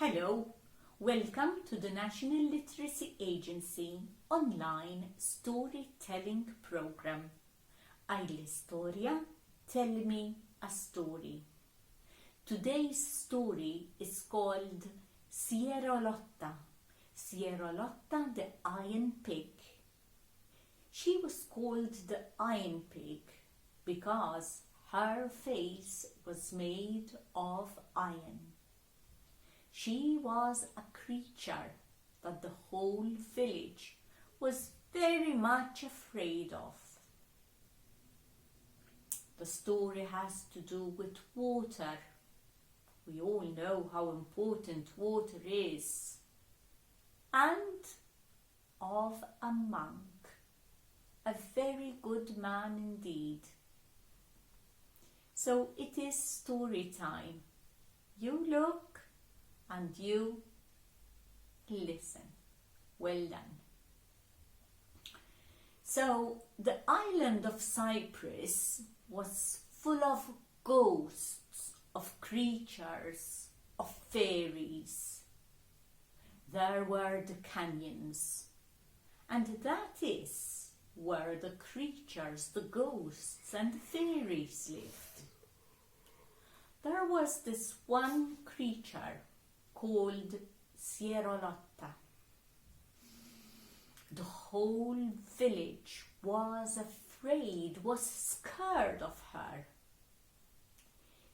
Hello, welcome to the National Literacy Agency online storytelling program. Għidli Storja, tell me a story. Today's story is called Sierolotta. Sierolotta the Iron Pig. She was called the Iron Pig because her face was made of iron. She was a creature that the whole village was very much afraid of. The story has to do with water. We all know how important water is. And of a monk, a very good man indeed. So it is story time. You look and you listen. Well done. So the island of Cyprus was full of ghosts, of creatures, of fairies. There were the canyons, and that is where the creatures, the ghosts and the fairies lived. There was this one creature called Sierolotta. The whole village was afraid, was scared of her.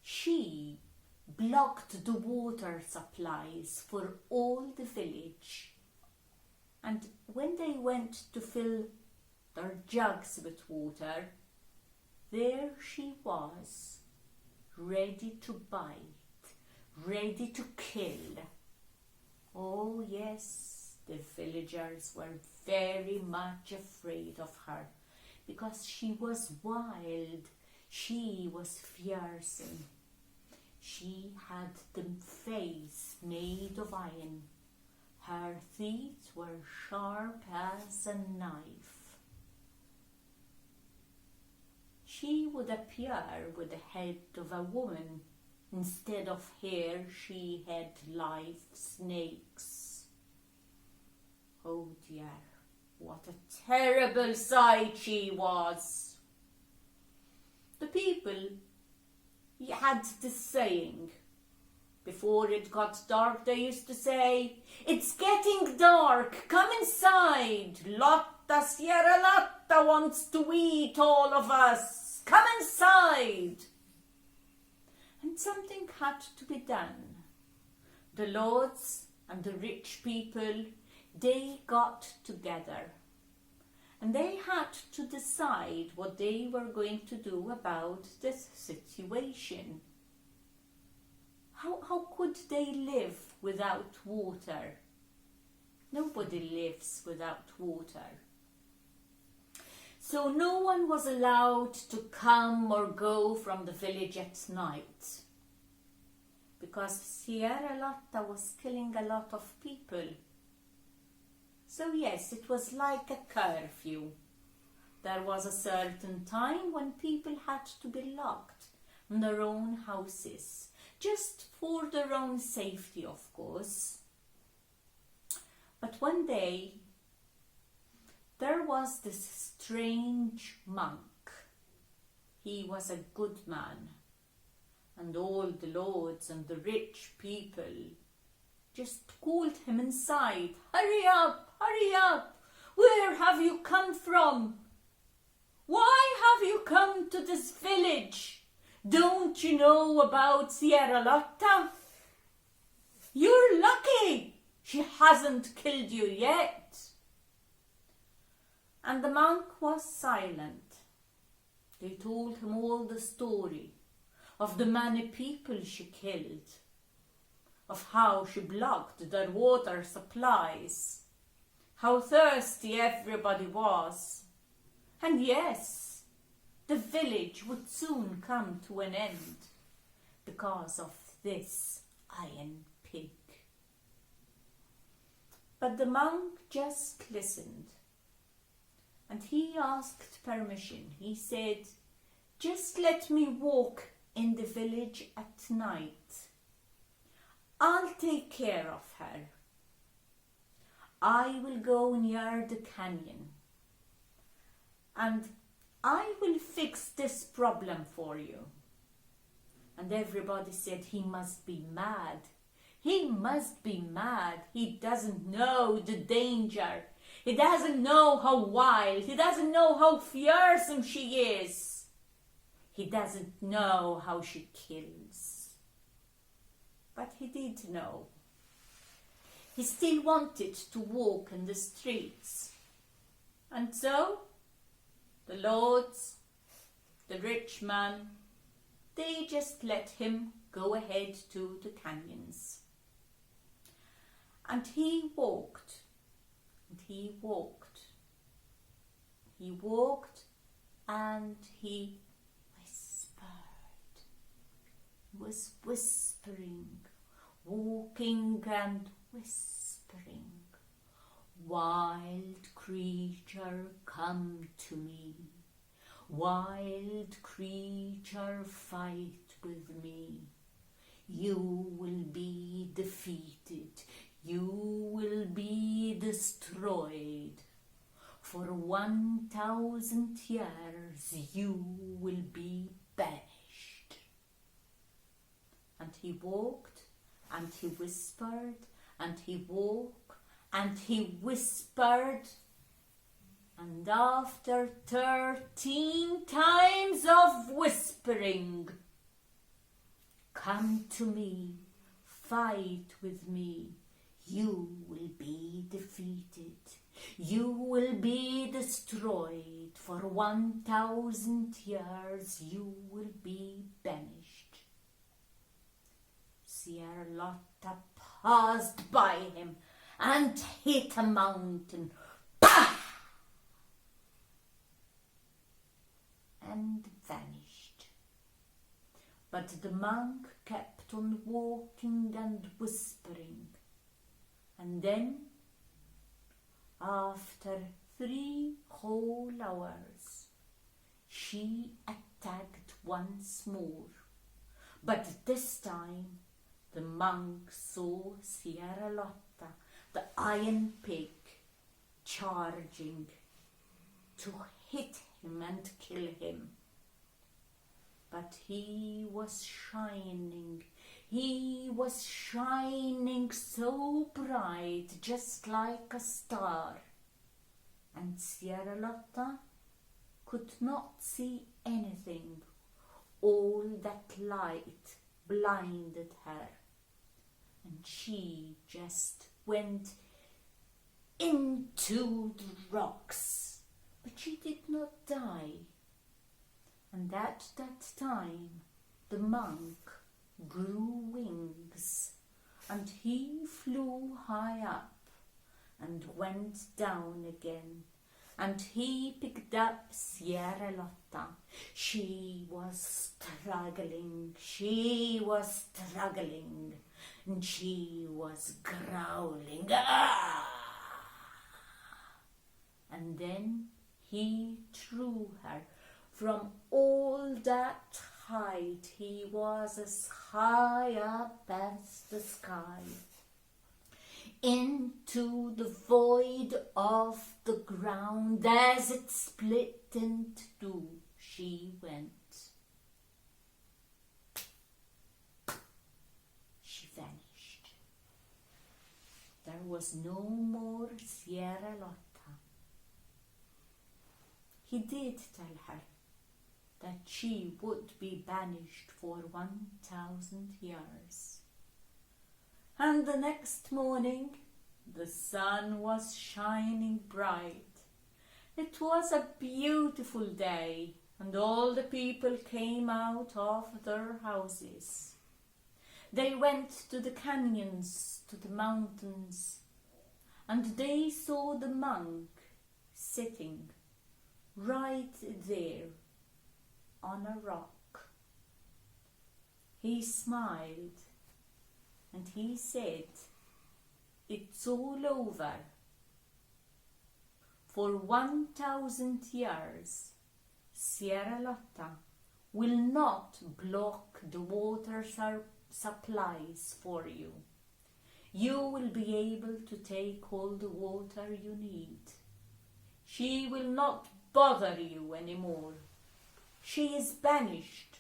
She blocked the water supplies for all the village. And when they went to fill their jugs with water, there she was, ready to bite, ready to kill. Oh yes, the villagers were very much afraid of her because she was wild, she was fearsome. She had the face made of iron. Her teeth were sharp as a knife. She would appear with the head of a woman. Instead of hair, she had live snakes. Oh dear, what a terrible sight she was. The people had this saying. Before it got dark, they used to say, "It's getting dark, come inside. Lotta Sierolotta wants to eat all of us. Come inside." And something had to be done. The lords and the rich people, they got together. And they had to decide what they were going to do about this situation. How could they live without water? Nobody lives without water. So no one was allowed to come or go from the village at night, because Sierolotta was killing a lot of people. So yes, it was like a curfew. There was a certain time when people had to be locked in their own houses, just for their own safety, of course. But one day, there was this strange monk. He was a good man, and all the lords and the rich people just called him inside. "Hurry up, hurry up! Where have you come from? Why have you come to this village? Don't you know about Sierolotta? You're lucky she hasn't killed you yet." And the monk was silent. They told him all the story of the many people she killed, of how she blocked their water supplies, how thirsty everybody was. And yes, the village would soon come to an end because of this iron pig. But the monk just listened, and he asked permission. He said, "Just let me walk in the village at night. I'll take care of her. I will go near the canyon and I will fix this problem for you. And everybody said, he must be mad. He must be mad. He doesn't know the danger. He doesn't know how wild. He doesn't know how fearsome she is. He doesn't know how she kills. But he did know. He still wanted to walk in the streets. And so, the lords, the rich man, they just let him go ahead to the canyons. And he walked, and he walked. He walked and he whispered. He was whispering, walking and whispering. Wild creature, come to me. Wild creature, fight with me. You will be defeated. You will be destroyed. For 1,000 years you will be banished. And he walked, and he whispered, and he walked, and he whispered. And after 13 times of whispering, come to me, fight with me, you will be defeated, you will be destroyed, for 1,000 years you will be banished. Sierolotta passed by him and hit a mountain. Bah! And vanished. But the monk kept on walking and whispering. And then, after 3 whole hours, she attacked once more. But this time, the monk saw Sierolotta, the iron pig, charging to hit him and kill him. But he was shining so bright, just like a star. And Sierolotta could not see anything. All that light blinded her. And she just went into the rocks. But she did not die. And at that time the monk grew wings, and he flew high up and went down again, and he picked up Sierolotta. She was struggling, and she was growling. Ah! And then he threw her from all that height. He was as high up as the sky, into the void of the ground. As it split in two, she went. She vanished. There was no more Sierolotta. He did tell her that she would be banished for 1,000 years. And the next morning, the sun was shining bright. It was a beautiful day, and all the people came out of their houses. They went to the canyons, to the mountains, and they saw the monk sitting right there on a rock. He smiled and he said, "It's all over. For 1,000 years, Sierolotta will not block the water supplies for you. You will be able to take all the water you need. She will not bother you anymore. She is banished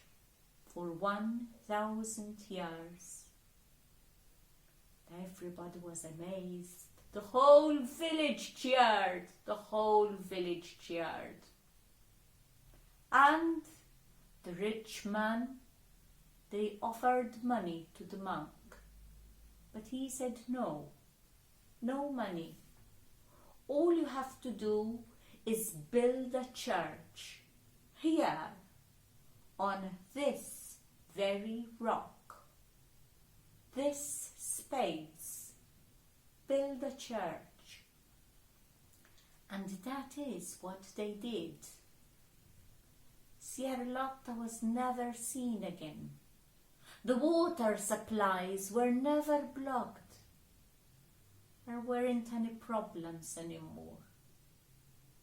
for 1,000 years. Everybody was amazed. The whole village cheered. The whole village cheered. And the rich man, they offered money to the monk. But he said no, no money. All you have to do is build a church here on this very rock, this space. Build a church. And that is what they did. Sierolotta was never seen again. The water supplies were never blocked. There weren't any problems anymore.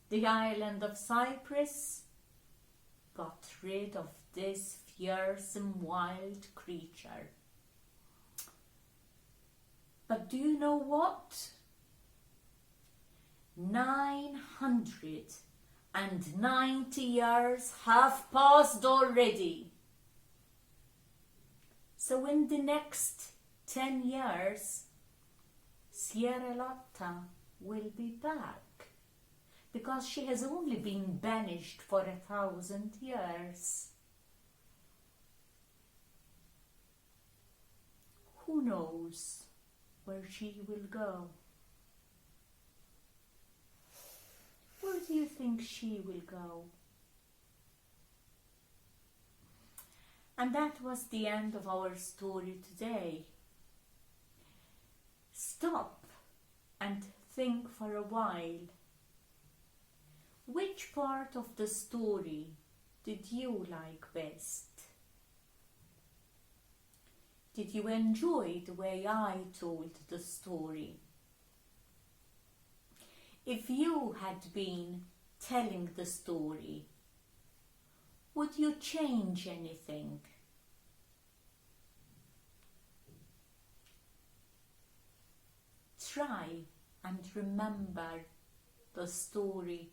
The island of Cyprus got rid of this fearsome wild creature. But do you know what? 990 years have passed already. So in the next 10 years, Sierolotta will be back, because she has only been banished for 1,000 years. Who knows where she will go? Where do you think she will go? And that was the end of our story today. Stop and think for a while. Which part of the story did you like best? Did you enjoy the way I told the story? If you had been telling the story, would you change anything? Try and remember the story.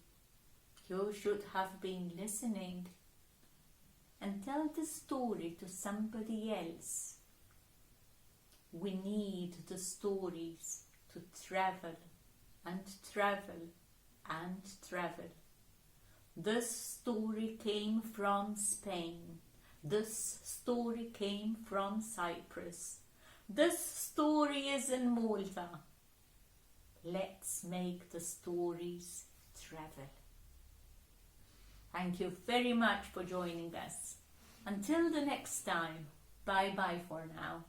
You should have been listening, and tell the story to somebody else. We need the stories to travel and travel and travel. This story came from Spain. This story came from Cyprus. This story is in Malta. Let's make the stories travel. Thank you very much for joining us. Until the next time, bye-bye for now.